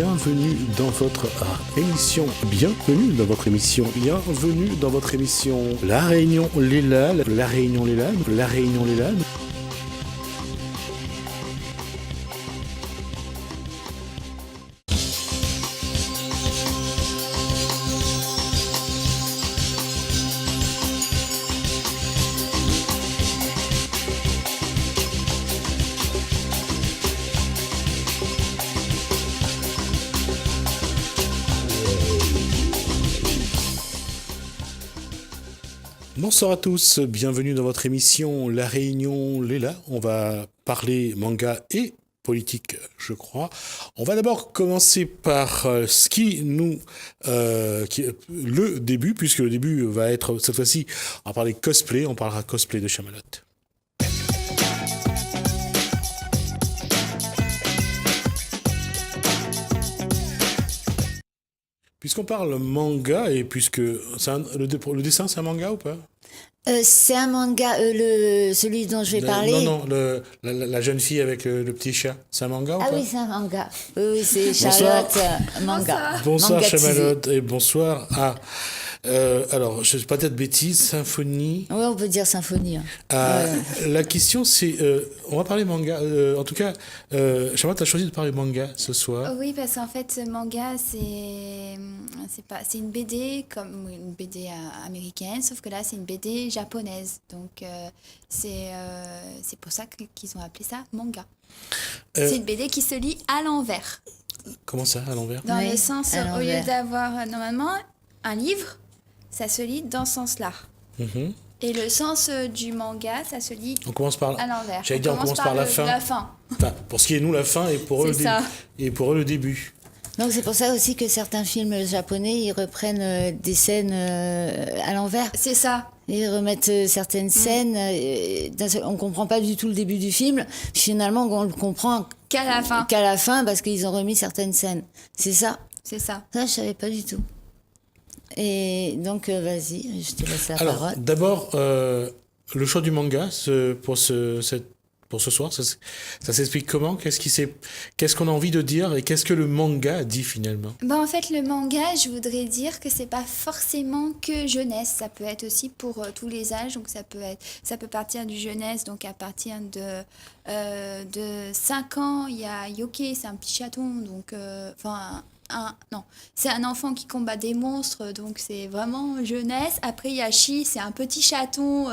bienvenue dans votre émission, La Réunion Léla, Bonsoir à tous, bienvenue dans votre émission La Réunion Léla. On va parler manga et politique, je crois. On va d'abord commencer par ce qui nous... le début, puisque le début va être, cette fois-ci, on va parler cosplay, on parlera cosplay de Chamalot. Puisqu'on parle manga, et puisque le dessin, c'est un manga ou pas? C'est un manga, celui dont je vais parler. Non, la jeune fille avec le petit chat, c'est un manga ou pas? Ah oui, c'est un manga. Oui, c'est Charlotte manga. Bonsoir manga Chamalot et bonsoir à... alors, je ne sais pas peut-être bêtise, symphonie. Oui, on peut dire symphonie. La question, c'est... on va parler manga. En tout cas, Charlotte, tu as choisi de parler manga ce soir. Oui, parce qu'en fait, manga, c'est une BD comme une BD américaine, sauf que là, c'est une BD japonaise. Donc, c'est pour ça qu'ils ont appelé ça manga. C'est une BD qui se lit à l'envers. Comment ça, à l'envers? Dans le sens, au lieu d'avoir normalement un livre, ça se lit dans ce sens-là. Mm-hmm. Et le sens du manga, ça se lit à l'envers. J'allais dire, on commence par la fin. Enfin, pour ce qui est nous, la fin, et pour eux, le début. Donc c'est pour ça aussi que certains films japonais, ils reprennent des scènes à l'envers. C'est ça. Ils remettent certaines scènes. On ne comprend pas du tout le début du film. Finalement, on le comprend qu'à la fin, parce qu'ils ont remis certaines scènes. C'est ça. C'est ça. Ça, je ne savais pas du tout. Et donc, vas-y, je te laisse la parole. Alors, d'abord, le choix du manga pour ce soir, ça s'explique comment? Qu'est-ce qu'on a envie de dire et qu'est-ce que le manga dit finalement? En fait, le manga, je voudrais dire que c'est pas forcément que jeunesse. Ça peut être aussi pour tous les âges. Donc, ça peut partir du jeunesse. Donc, à partir de 5 ans, il y a Yoke, c'est un petit chaton. Donc, c'est un enfant qui combat des monstres, donc c'est vraiment jeunesse. Après, il y a Chi, c'est un petit chaton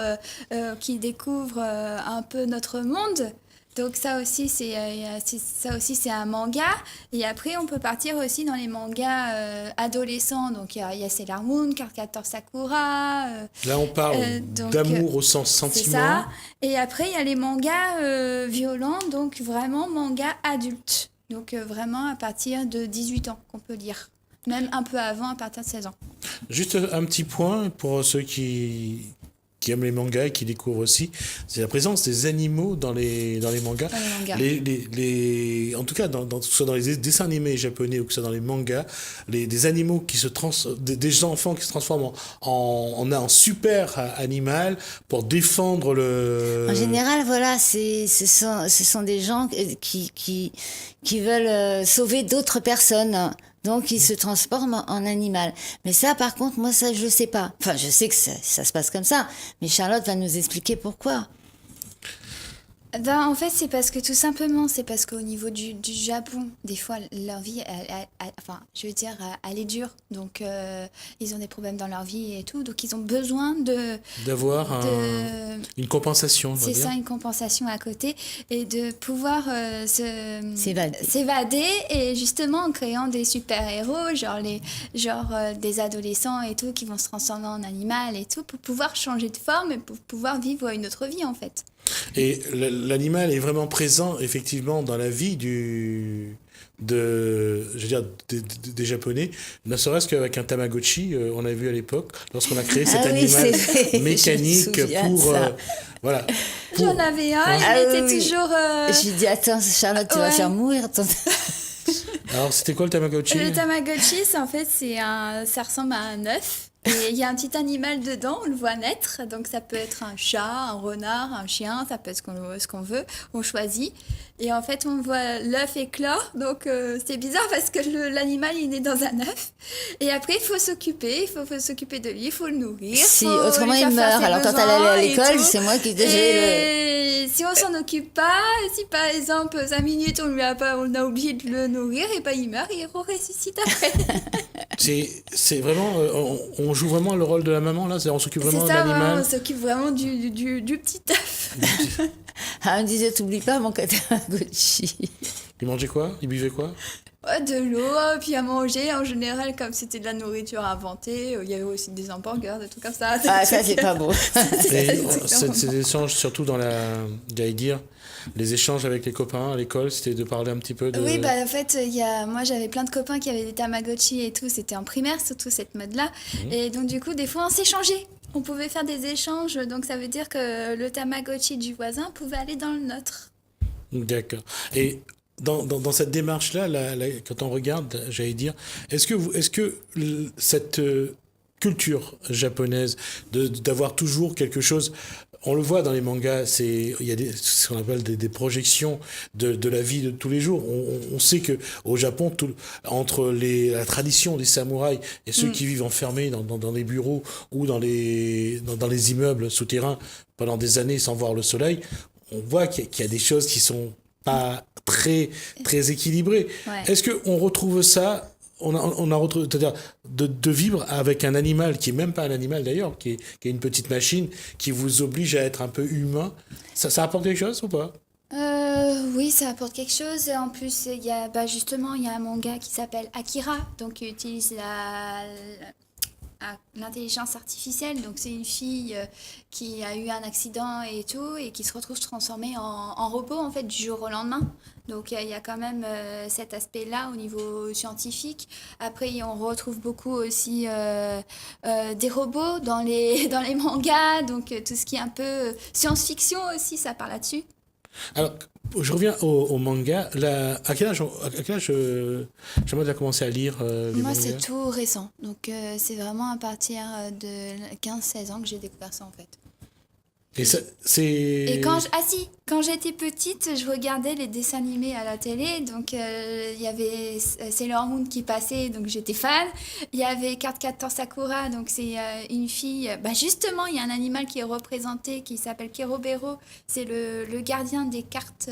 qui découvre un peu notre monde. Donc ça aussi, c'est un manga. Et après, on peut partir aussi dans les mangas adolescents. Donc il y a Sailor Moon, Cardcaptor Sakura. Là, on parle d'amour au sens sentiment. C'est ça. Et après, il y a les mangas violents, donc vraiment mangas adultes. Donc vraiment à partir de 18 ans qu'on peut lire. Même un peu avant, à partir de 16 ans. Juste un petit point pour ceux qui aiment les mangas et qui découvrent aussi, c'est la présence des animaux dans les mangas. En tout cas, que ce soit dans les dessins animés japonais ou que ce soit dans les mangas, des animaux des enfants qui se transforment en super animal pour défendre le... En général, voilà, ce sont des gens qui veulent sauver d'autres personnes. Donc, ils se transforment en animal. Mais ça, par contre, moi, ça, je sais pas. Enfin, je sais que ça se passe comme ça. Mais Charlotte va nous expliquer pourquoi. En fait, c'est parce qu'au niveau du Japon, des fois, leur vie, elle est dure. Donc, ils ont des problèmes dans leur vie et tout. Donc, ils ont besoin d'avoir une compensation. C'est ça, une compensation à côté. Et de pouvoir s'évader. Et justement, en créant des super-héros, des adolescents et tout, qui vont se transformer en animal et tout, pour pouvoir changer de forme et pour pouvoir vivre une autre vie, en fait. Et l'animal est vraiment présent, effectivement, dans la vie des Japonais, ne serait-ce qu'avec un Tamagotchi, on a vu à l'époque, lorsqu'on a créé cet animal mécanique pour... voilà. J'en avais un, il était toujours... J'ai dit, attends, Charlotte, tu vas faire mourir ton... Alors, c'était quoi le Tamagotchi? Le Tamagotchi, ça ressemble à un œuf. Et il y a un petit animal dedans, on le voit naître. Donc ça peut être un chat, un renard, un chien, ça peut être ce qu'on veut. On choisit. Et en fait, on voit l'œuf éclore. Donc c'est bizarre parce que l'animal, il est dans un œuf. Et après, il faut s'occuper. Faut s'occuper de lui, il faut le nourrir. Si autrement il meurt. Alors quand elle allait à l'école, c'est moi qui devais Et si on s'en occupe pas, si par exemple 5 minutes on a oublié de le nourrir, et ben il meurt et il ressuscite après. C'est vraiment, on joue vraiment le rôle de la maman là, on s'occupe vraiment de l'animal. Vraiment, on s'occupe vraiment du petit œuf. Ah, on me disait, t'oublies pas mon Tamagotchi. Il mangeait quoi? Il buvait quoi? Ouais, de l'eau, puis à manger. En général, comme c'était de la nourriture inventée, il y avait aussi des hamburgers, des trucs comme ça. Ah, ça, c'est pas beau. Ces échanges, surtout j'allais dire, les échanges avec les copains à l'école, c'était de parler un petit peu de... Oui, en fait, moi, j'avais plein de copains qui avaient des Tamagotchi et tout. C'était en primaire, surtout cette mode-là. Et donc, du coup, des fois, on s'échangeait. On pouvait faire des échanges. Donc, ça veut dire que le Tamagotchi du voisin pouvait aller dans le nôtre. D'accord. Et dans cette démarche-là, quand on regarde, j'allais dire, est-ce que cette culture japonaise d'avoir toujours quelque chose, on le voit dans les mangas, il y a ce qu'on appelle des projections de la vie de tous les jours. On sait que au Japon, entre la tradition des samouraïs et ceux qui vivent enfermés dans les bureaux ou dans les immeubles souterrains pendant des années sans voir le soleil, on voit qu'il y a des choses qui sont pas très très équilibrées. Ouais. Est-ce que on retrouve ça? On a retrouvé, c'est-à-dire de vivre avec un animal qui est même pas un animal d'ailleurs, qui est une petite machine qui vous oblige à être un peu humain. Ça apporte quelque chose ou pas? Oui, ça apporte quelque chose. En plus, justement, il y a un manga qui s'appelle Akira, donc qui utilise l'intelligence artificielle. Donc c'est une fille qui a eu un accident et tout, et qui se retrouve transformée en robot en fait du jour au lendemain. Donc il y a quand même cet aspect-là au niveau scientifique. Après, on retrouve beaucoup aussi des robots dans les mangas, donc tout ce qui est un peu science-fiction aussi, ça parle là-dessus. Alors, je reviens au manga. À quel âge Jean-Maud a commencé à lire les Moi, mangas? c'est tout récent. Donc, c'est vraiment à partir de 15-16 ans que j'ai découvert ça, en fait. Et ça, c'est... Et quand j'étais petite, je regardais les dessins animés à la télé. Donc, il y avait Sailor Moon qui passait, donc j'étais fan. Il y avait Card Captor Sakura, donc c'est une fille... justement, il y a un animal qui est représenté qui s'appelle Kerobero. C'est le gardien des cartes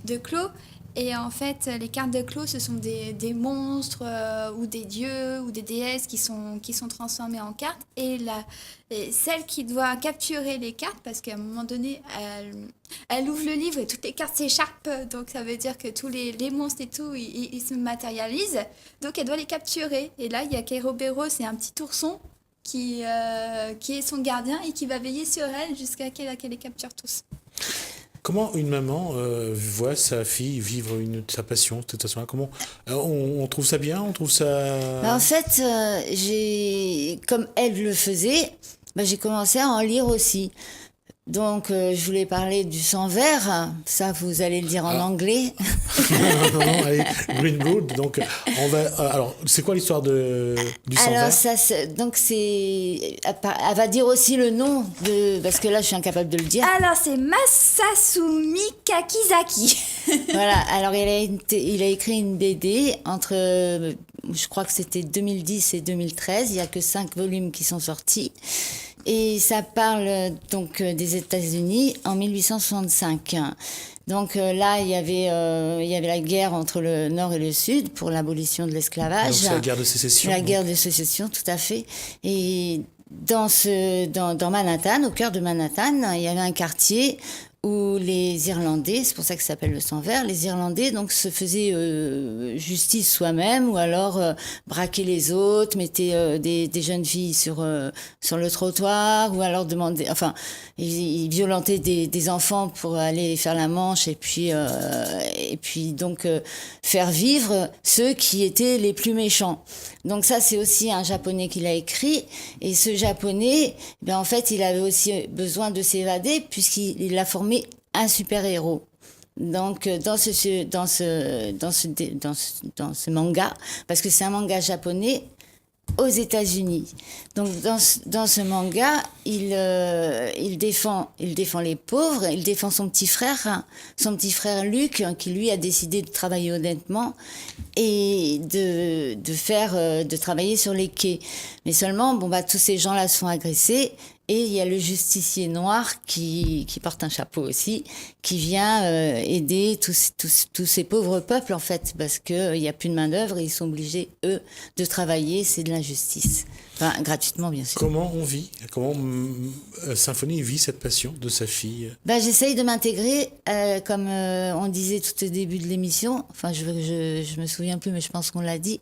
de Clos. Et en fait, les cartes de Clos, ce sont des monstres ou des dieux ou des déesses qui sont transformés en cartes. Et celle qui doit capturer les cartes, parce qu'à un moment donné, elle ouvre le livre et toutes les cartes s'échappent. Donc ça veut dire que tous les monstres et tout, ils se matérialisent. Donc elle doit les capturer. Et là, il y a Kerobero, c'est un petit ourson qui est son gardien et qui va veiller sur elle jusqu'à qu'elle les capture tous. Comment une maman voit sa fille vivre sa passion de cette façon-là? Comment on trouve ça bien? On trouve ça... En fait, comme elle le faisait, j'ai commencé à en lire aussi. Donc, je voulais parler du sang vert. Ça, vous allez le dire en anglais. non, allez, Green Blood. Donc, on va... alors, c'est quoi l'histoire du sang vert? Donc, elle va dire aussi le nom parce que là, je suis incapable de le dire. Alors, c'est Masasumi Kakizaki. Voilà. Alors, il a écrit une BD entre... je crois que c'était 2010 et 2013. Il n'y a que 5 volumes qui sont sortis. Et ça parle donc des États-Unis en 1865. Donc là, il y avait la guerre entre le Nord et le Sud pour l'abolition de l'esclavage. C'est la guerre de sécession. La guerre de sécession, tout à fait. Et dans Manhattan, au cœur de Manhattan, il y avait un quartier où les Irlandais, c'est pour ça que ça s'appelle le sang vert, les Irlandais donc se faisaient justice soi-même ou alors braquaient les autres, mettaient des jeunes filles sur le trottoir ou alors ils violentaient des enfants pour aller faire la manche et puis donc faire vivre ceux qui étaient les plus méchants. Donc ça, c'est aussi un Japonais qui l'a écrit. Et ce Japonais, en fait, il avait aussi besoin de s'évader puisqu'il a formé un super-héros. Donc dans ce manga, parce que c'est un manga japonais, aux États-Unis. Donc dans ce manga, il défend les pauvres, il défend son petit frère Luc, qui lui a décidé de travailler honnêtement et de travailler sur les quais. Mais seulement, tous ces gens-là se font agresser. Et il y a le justicier noir qui porte un chapeau aussi, qui vient aider tous ces pauvres peuples, en fait, parce qu'il n'y a plus de main-d'œuvre et ils sont obligés, eux, de travailler. C'est de l'injustice. Enfin, gratuitement, bien sûr. Comment Symphonie vit cette passion de sa fille? J'essaye de m'intégrer, comme on disait tout au début de l'émission, enfin, je me souviens plus, mais je pense qu'on l'a dit,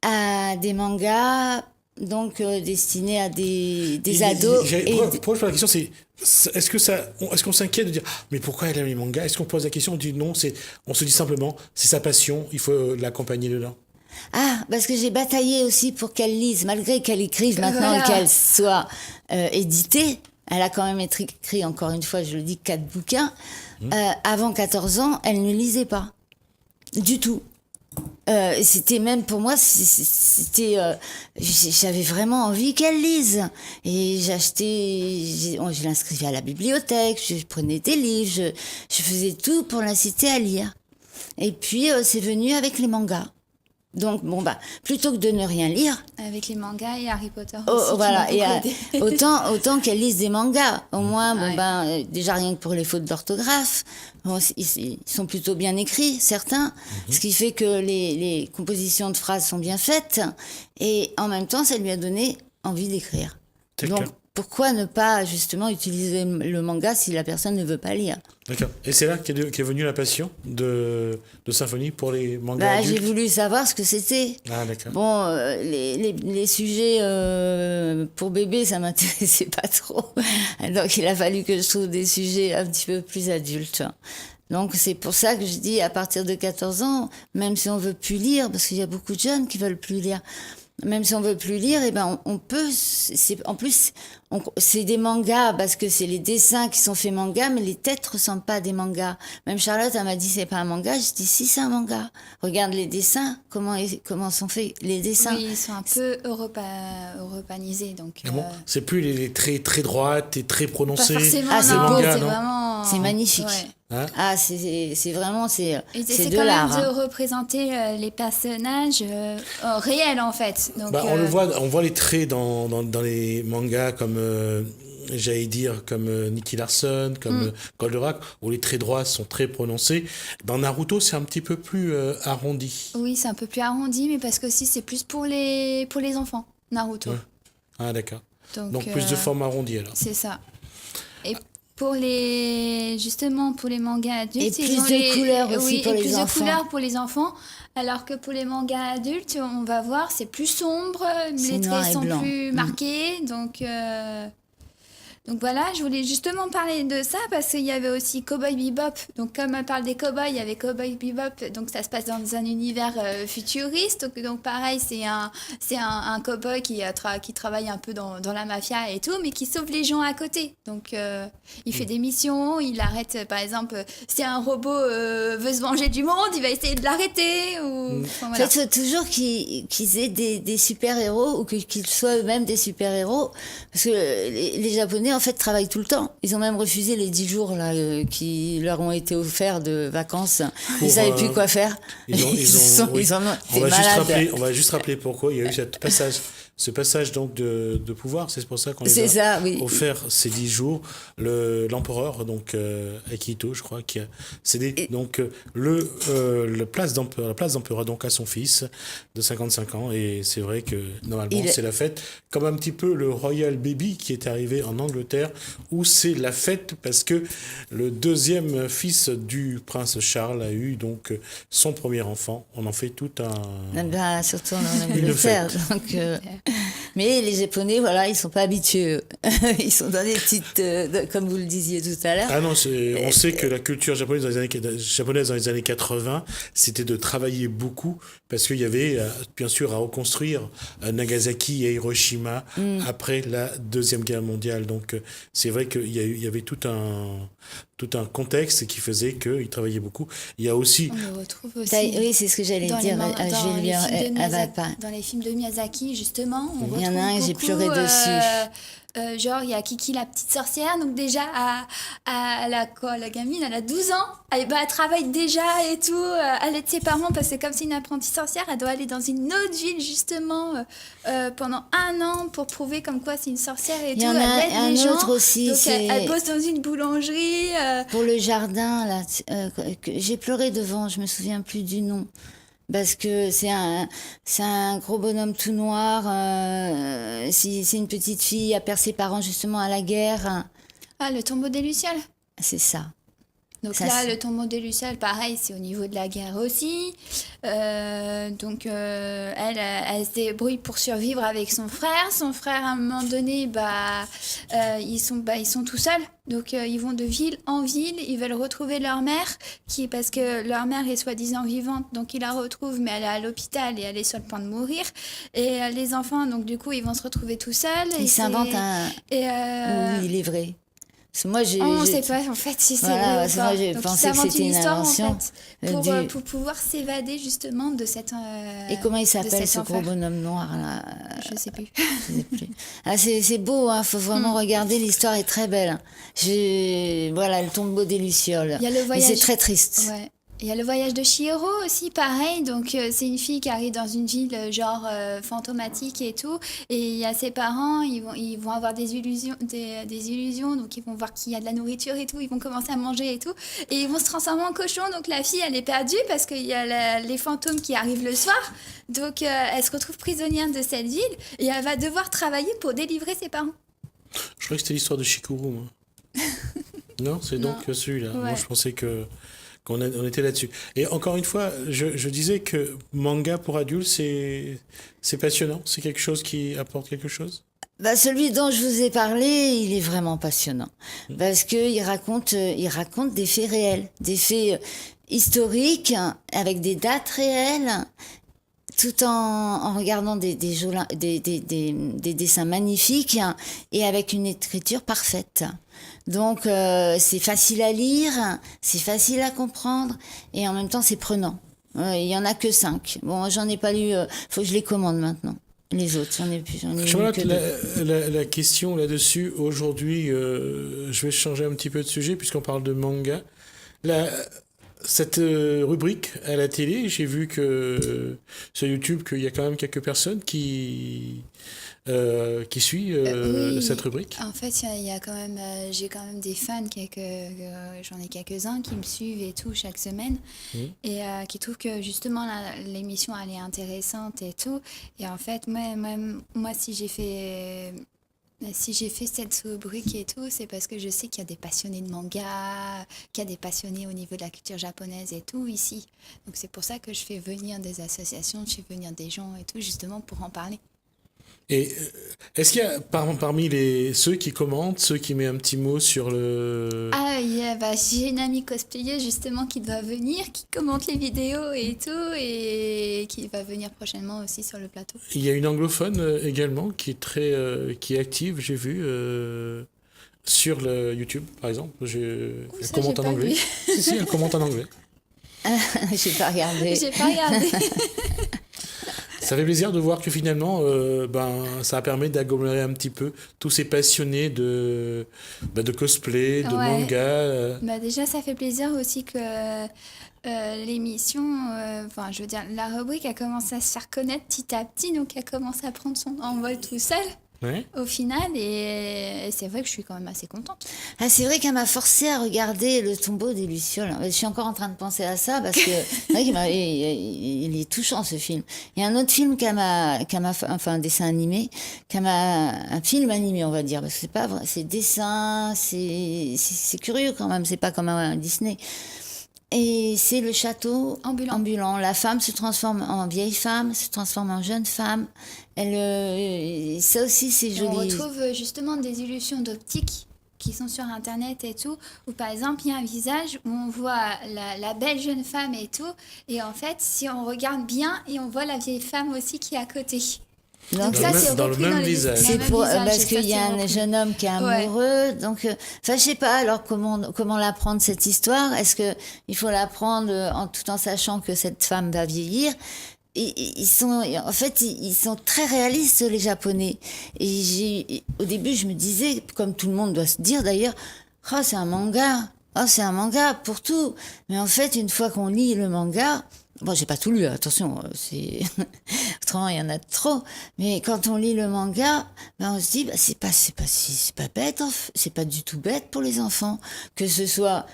à des mangas... Donc destiné à des ados. Pourquoi je pose la question, c'est est-ce qu'on s'inquiète de dire mais pourquoi elle aime les mangas? Est-ce qu'on pose la question, on dit non, on se dit simplement c'est sa passion, il faut l'accompagner dedans? Parce que j'ai bataillé aussi pour qu'elle lise, malgré qu'elle écrive maintenant, qu'elle soit éditée. Elle a quand même écrit, encore une fois, je le dis, 4 bouquins. Avant 14 ans, elle ne lisait pas du tout. C'était même pour moi, j'avais vraiment envie qu'elle lise. Et je l'inscrivais à la bibliothèque, je prenais des livres, je faisais tout pour l'inciter à lire. Et puis, c'est venu avec les mangas. Donc, plutôt que de ne rien lire. Avec les mangas et Harry Potter aussi. Voilà, et autant qu'elle lise des mangas. Au moins, déjà rien que pour les fautes d'orthographe. Ils sont plutôt bien écrits, certains. Ce qui fait que les compositions de phrases sont bien faites. Et en même temps, ça lui a donné envie d'écrire. Donc, pourquoi ne pas justement utiliser le manga si la personne ne veut pas lire? D'accord. Et c'est là qu'est venue la passion de Symphonie pour les mangas adultes? J'ai voulu savoir ce que c'était. Ah, d'accord. Les sujets pour bébé, ça m'intéressait pas trop. Donc, il a fallu que je trouve des sujets un petit peu plus adultes. Donc, c'est pour ça que je dis, à partir de 14 ans, même si on veut plus lire, parce qu'il y a beaucoup de jeunes qui veulent plus lire, même si on veut plus lire, on peut. En plus, c'est des mangas parce que c'est les dessins qui sont faits manga, mais les têtes ressemblent pas à des mangas. Même Charlotte, elle m'a dit c'est pas un manga. Je dis si, c'est un manga. Regarde les dessins, comment sont faits les dessins. Oui, ils sont un peu europanisés, donc. C'est plus les traits très droites et très prononcés. Pas forcément. C'est beau, c'est vraiment. C'est magnifique. Ouais. C'est vraiment c'est de quand l'art. même de représenter les personnages réels en fait. Donc, on voit les traits dans les mangas comme j'allais dire comme Nicky Larson, comme Goldorak, où les traits droits sont très prononcés. Dans Naruto, c'est un petit peu plus arrondi. Oui, c'est un peu plus arrondi, mais parce que aussi c'est plus pour les enfants, Naruto. Ouais. Ah d'accord. Donc plus de forme arrondie alors. C'est ça. Et pour les mangas adultes, et plus de couleurs aussi pour les enfants. Plus de couleurs pour les enfants, alors que pour les mangas adultes, on va voir, c'est plus sombre, les traits sont plus marqués, donc voilà, je voulais justement parler de ça parce qu'il y avait aussi Cowboy Bebop. Donc comme on parle des cowboys, il y avait Cowboy Bebop. Donc ça se passe dans un univers futuriste. Donc pareil, c'est un cowboy qui travaille un peu dans la mafia et tout, mais qui sauve les gens à côté. Donc il fait des missions, il arrête, par exemple, si un robot veut se venger du monde, il va essayer de l'arrêter. En fait, il faut toujours qu'ils aient des super-héros ou qu'ils soient eux-mêmes des super-héros. Parce que les Japonais, en fait, travaillent tout le temps. Ils ont même refusé les 10 jours là, qui leur ont été offerts de vacances. Ils ne savaient plus quoi faire. Ils en ont été malades. On va juste rappeler pourquoi il y a eu ce passage donc de pouvoir. C'est pour ça qu'on les a offert ces 10 jours. L'empereur, donc Akihito, je crois, qui a cédé donc la place d'empereur donc à son fils de 55 ans. Et c'est vrai que normalement c'est la fête, comme un petit peu le Royal Baby qui est arrivé en Angleterre, où c'est la fête parce que le deuxième fils du prince Charles a eu donc son premier enfant. On en fait tout surtout en Angleterre. Donc, mais les Japonais, voilà, ils sont pas habitués. Ils sont dans des petites, comme vous le disiez tout à l'heure. Ah non, on sait que la culture japonaise dans les années 80, c'était de travailler beaucoup parce qu'il y avait bien sûr à reconstruire Nagasaki et Hiroshima après la Deuxième Guerre mondiale. Donc c'est vrai qu'il y avait tout tout un contexte qui faisait qu'il travaillait beaucoup. Il y a aussi... On le retrouve aussi. Oui, c'est ce que j'allais dire. Dans les films de Miyazaki, justement, on retrouve il y en a un, j'ai pleuré dessus. Genre, il y a Kiki la petite sorcière, donc déjà, la gamine, elle a 12 ans, elle travaille déjà et tout, elle aide ses parents parce que comme c'est une apprentie sorcière, elle doit aller dans une autre ville justement pendant 1 an pour prouver comme quoi c'est une sorcière et tout. Il y en a un autre aussi. Donc elle bosse dans une boulangerie. Pour le jardin, là, j'ai pleuré devant, je me souviens plus du nom. Parce que c'est un gros bonhomme tout noir. C'est une petite fille, elle perd ses parents justement à la guerre. Ah, le tombeau des Lucioles. C'est ça. Donc ça, là, le tombeau des Lucioles, pareil, c'est au niveau de la guerre aussi. Donc elle se débrouille pour survivre avec son frère. Son frère, à un moment donné, ils sont tout seuls. Donc ils vont de ville en ville. Ils veulent retrouver leur mère, parce que leur mère est soi-disant vivante. Donc ils la retrouvent, mais elle est à l'hôpital et elle est sur le point de mourir. Et les enfants, donc du coup, ils vont se retrouver tout seuls. Ils s'inventent un... Oui, il est vrai. Moi, on ne sait pas en fait si c'est vrai ou pas. Moi, j'ai donc pensé que c'était une invention. En fait, pour pouvoir s'évader justement de cette. Et comment il s'appelle ce gros bonhomme noir là? Je ne sais plus. Ah, c'est beau, hein, faut vraiment regarder. L'histoire est très belle. Voilà, le tombeau des Lucioles. Il y a le voyage. Mais c'est très triste. Ouais. Il y a le voyage de Chihiro aussi, pareil. Donc, c'est une fille qui arrive dans une ville genre fantomatique et tout. Et il y a ses parents, ils vont avoir des illusions. Donc, ils vont voir qu'il y a de la nourriture et tout. Ils vont commencer à manger et tout. Et ils vont se transformer en cochon. Donc, la fille, elle est perdue parce qu'il y a les fantômes qui arrivent le soir. Donc, elle se retrouve prisonnière de cette ville. Et elle va devoir travailler pour délivrer ses parents. Je croyais que c'était l'histoire de Shikuru, moi. Non, c'est donc celui-là. Ouais. Moi, je pensais qu'on était là-dessus. Et encore une fois, je disais que manga pour adultes, c'est passionnant. C'est quelque chose qui apporte quelque chose. Celui dont je vous ai parlé, il est vraiment passionnant. Parce qu'il raconte des faits réels, des faits historiques, avec des dates réelles, tout en regardant des dessins magnifiques et avec une écriture parfaite. Donc c'est facile à lire, c'est facile à comprendre et en même temps c'est prenant. Il y en a que 5. Bon, j'en ai pas lu, faut que je les commande maintenant. Les autres, j'en ai lu que 2. La question là-dessus, aujourd'hui, je vais changer un petit peu de sujet puisqu'on parle de manga. Cette rubrique à la télé, j'ai vu que sur YouTube qu'il y a quand même quelques personnes qui suivent cette rubrique. En fait, il y a quand même, j'ai quand même des fans, j'en ai quelques-uns qui me suivent et tout chaque semaine et qui trouvent que justement l'émission elle est intéressante et tout. Et en fait, moi si j'ai fait cette rubrique et tout, c'est parce que je sais qu'il y a des passionnés de manga, qu'il y a des passionnés au niveau de la culture japonaise et tout ici. Donc c'est pour ça que je fais venir des associations, je fais venir des gens et tout, justement pour en parler. Et est-ce qu'il y a parmi ceux qui commentent, ceux qui mettent un petit mot sur le... Ah, j'ai une amie cosplayer justement qui doit venir, qui commente les vidéos et tout, et qui va venir prochainement aussi sur le plateau. Il y a une anglophone également qui est active, j'ai vu, sur le YouTube par exemple. Elle commente en anglais. Si, elle commente en anglais. J'ai pas regardé. Ça fait plaisir de voir que finalement, ça permet d'agglomérer un petit peu tous ces passionnés de cosplay, de manga. Déjà, ça fait plaisir aussi que l'émission, je veux dire, la rubrique a commencé à se faire connaître petit à petit, donc elle commence à prendre son envol tout seul. Ouais. Au final, et c'est vrai que je suis quand même assez contente. Ah, c'est vrai qu'elle m'a forcé à regarder le tombeau des Lucioles. Je suis encore en train de penser à ça parce que il est touchant ce film. Il y a un autre film un dessin animé, un film animé on va dire, parce que c'est pas vrai, c'est dessin, c'est curieux quand même, c'est pas comme un Disney. Et c'est le château ambulant. La femme se transforme en vieille femme, se transforme en jeune femme. Ça aussi, c'est joli. On retrouve justement des illusions d'optique qui sont sur Internet et tout, où par exemple, il y a un visage où on voit la belle jeune femme et tout. Et en fait, si on regarde bien, et on voit la vieille femme aussi qui est à côté. Donc Dans ça, le c'est même- dans le repris même dans les visage. dans le C'est même pour, visage, parce et ça, qu'il y a c'est un repris. jeune homme qui est amoureux, donc enfin je sais pas. Alors comment l'apprendre cette histoire? Est-ce que il faut l'apprendre tout en sachant que cette femme va vieillir? Ils sont en fait ils sont très réalistes les Japonais. Au début je me disais, comme tout le monde doit se dire d'ailleurs, oh c'est un manga, oh c'est un manga pour tout. Mais en fait une fois qu'on lit le manga, bon, j'ai pas tout lu, attention, c'est autrement il y en a trop. Mais quand on lit le manga, ben on se dit, c'est pas bête, c'est pas du tout bête pour les enfants, que ce soit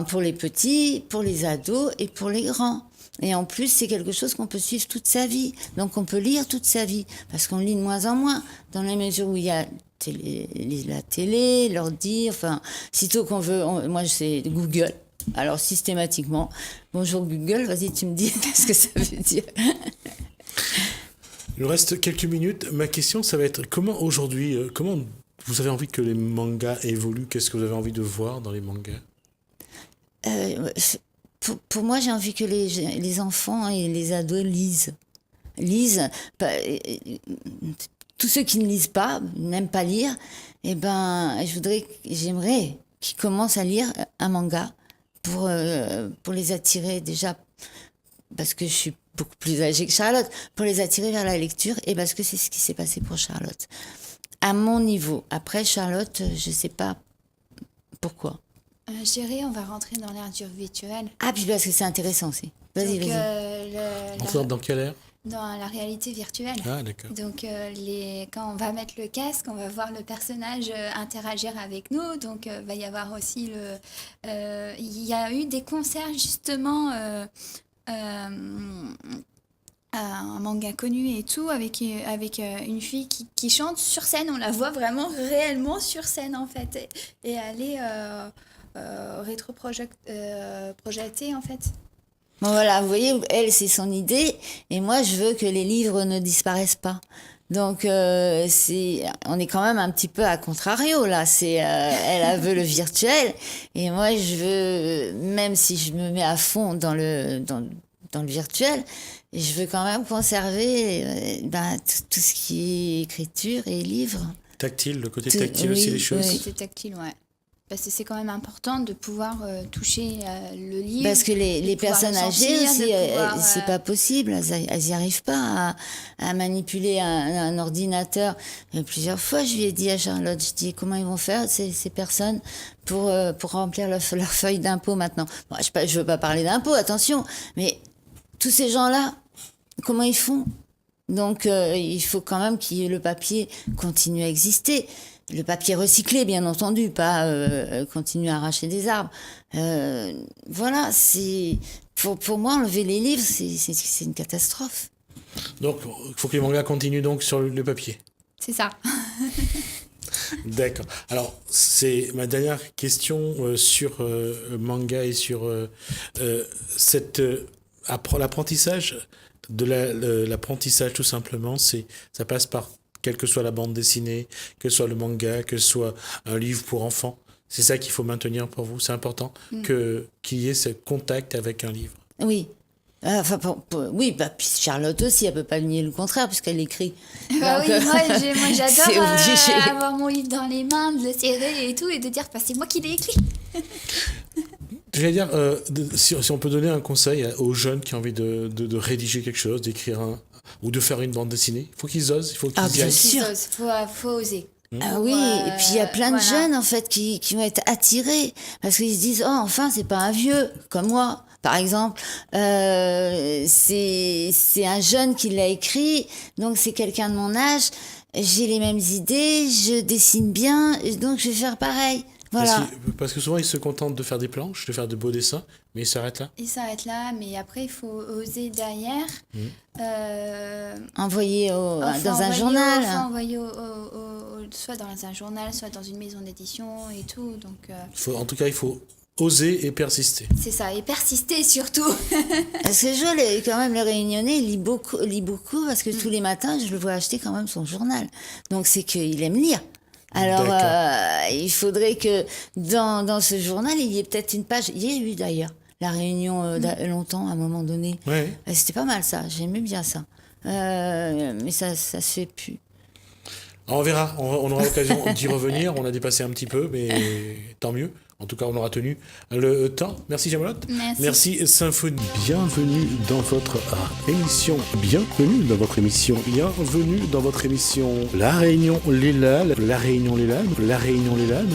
pour les petits, pour les ados et pour les grands. Et en plus, c'est quelque chose qu'on peut suivre toute sa vie. Donc on peut lire toute sa vie, parce qu'on lit de moins en moins, dans la mesure où il y a la télé, l'ordi, enfin, sitôt qu'on veut, moi c'est Google. Alors systématiquement, bonjour Google, vas-y tu me dis qu'est-ce que ça veut dire. Il nous reste quelques minutes. Ma question, ça va être comment aujourd'hui, comment vous avez envie que les mangas évoluent? Qu'est-ce que vous avez envie de voir dans les mangas? Pour moi, j'ai envie que les enfants et les ados lisent. Tous ceux qui ne lisent pas, n'aiment pas lire, eh ben, j'aimerais qu'ils commencent à lire un manga pour les attirer déjà, parce que je suis beaucoup plus âgée que Charlotte, pour les attirer vers la lecture, et parce que c'est ce qui s'est passé pour Charlotte. À mon niveau. Après, Charlotte, je sais pas pourquoi. Je dirais, on va rentrer dans l'ère du virtuel. Ah, puis parce que c'est intéressant aussi. Vas-y, Donc, On dans quelle ère? dans la réalité virtuelle. Ah, d'accord. Donc, quand on va mettre le casque, on va voir le personnage interagir avec nous. Donc, va y avoir aussi il y a eu des concerts, justement, un manga connu et tout, avec une fille qui chante sur scène. On la voit vraiment réellement sur scène, en fait. Et elle est projetée, en fait. Bon, voilà, vous voyez, elle, c'est son idée, et moi, je veux que les livres ne disparaissent pas. Donc, on est quand même un petit peu à contrario, là. Elle veut le virtuel, et moi, je veux, même si je me mets à fond dans le virtuel, je veux quand même conserver tout ce qui est écriture et livre. Tactile, le côté tactile aussi, les choses. Le côté tactile, ouais. Parce que c'est quand même important de pouvoir toucher le livre. Parce que les personnes âgées aussi, c'est pas possible. Elles n'y arrivent pas à manipuler un ordinateur. Et plusieurs fois, je lui ai dit à Charlotte, je dis comment ils vont faire ces personnes pour remplir leur feuille d'impôt maintenant. Bon, je veux pas parler d'impôt, attention, mais tous ces gens-là, comment ils font? Donc, il faut quand même que le papier continue à exister. Le papier recyclé, bien entendu, pas continuer à arracher des arbres. Voilà, pour moi, enlever les livres, c'est une catastrophe. Donc, il faut que les mangas continuent donc sur le papier. C'est ça. D'accord. Alors, c'est ma dernière question sur manga et sur l'apprentissage. L'apprentissage, tout simplement, ça passe par quelle que soit la bande dessinée, que ce soit le manga, que ce soit un livre pour enfants. C'est ça qu'il faut maintenir pour vous. C'est important qu'il y ait ce contact avec un livre. Oui. Enfin, oui, puis Charlotte aussi, elle peut pas nier le contraire puisqu'elle écrit. Bah donc, oui, moi j'adore avoir mon livre dans les mains, de le serrer et tout, et de dire c'est moi qui l'ai écrit. Je vais dire, si on peut donner un conseil aux jeunes qui ont envie de rédiger quelque chose, d'écrire ou de faire une bande dessinée, il faut qu'ils osent, il faut qu'ils y aillent. Bien sûr. Faut oser. Ah oui, et puis il y a plein de jeunes en fait qui vont être attirés parce qu'ils se disent enfin c'est pas un vieux comme moi par exemple, c'est un jeune qui l'a écrit, donc c'est quelqu'un de mon âge, j'ai les mêmes idées, je dessine bien, donc je vais faire pareil. Voilà. Parce que souvent ils se contentent de faire des planches, de faire de beaux dessins, mais ils s'arrêtent là. Ils s'arrêtent là, mais après il faut oser derrière. Envoyer dans un journal. Envoyer soit dans un journal, soit dans une maison d'édition et tout. Donc, en tout cas, il faut oser et persister. C'est ça, et persister surtout. Parce que je vois quand même le Réunionnais, il lit beaucoup parce que tous les matins, je le vois acheter quand même son journal. Donc c'est qu'il aime lire. Alors, il faudrait que dans ce journal, il y ait peut-être une page. Il y a eu d'ailleurs la Réunion longtemps, à un moment donné. Ouais. C'était pas mal ça, j'aimais bien ça. Mais ça se fait plus. On verra, on aura l'occasion d'y revenir. On a dépassé un petit peu, mais tant mieux. En tout cas, on aura tenu le temps. Merci Jamalotte. Merci Symphonie. Bienvenue dans votre émission. Bienvenue dans votre émission. Bienvenue dans votre émission. La Réunion, les Lalles. La Réunion, les Lalles. La Réunion, les Lalles.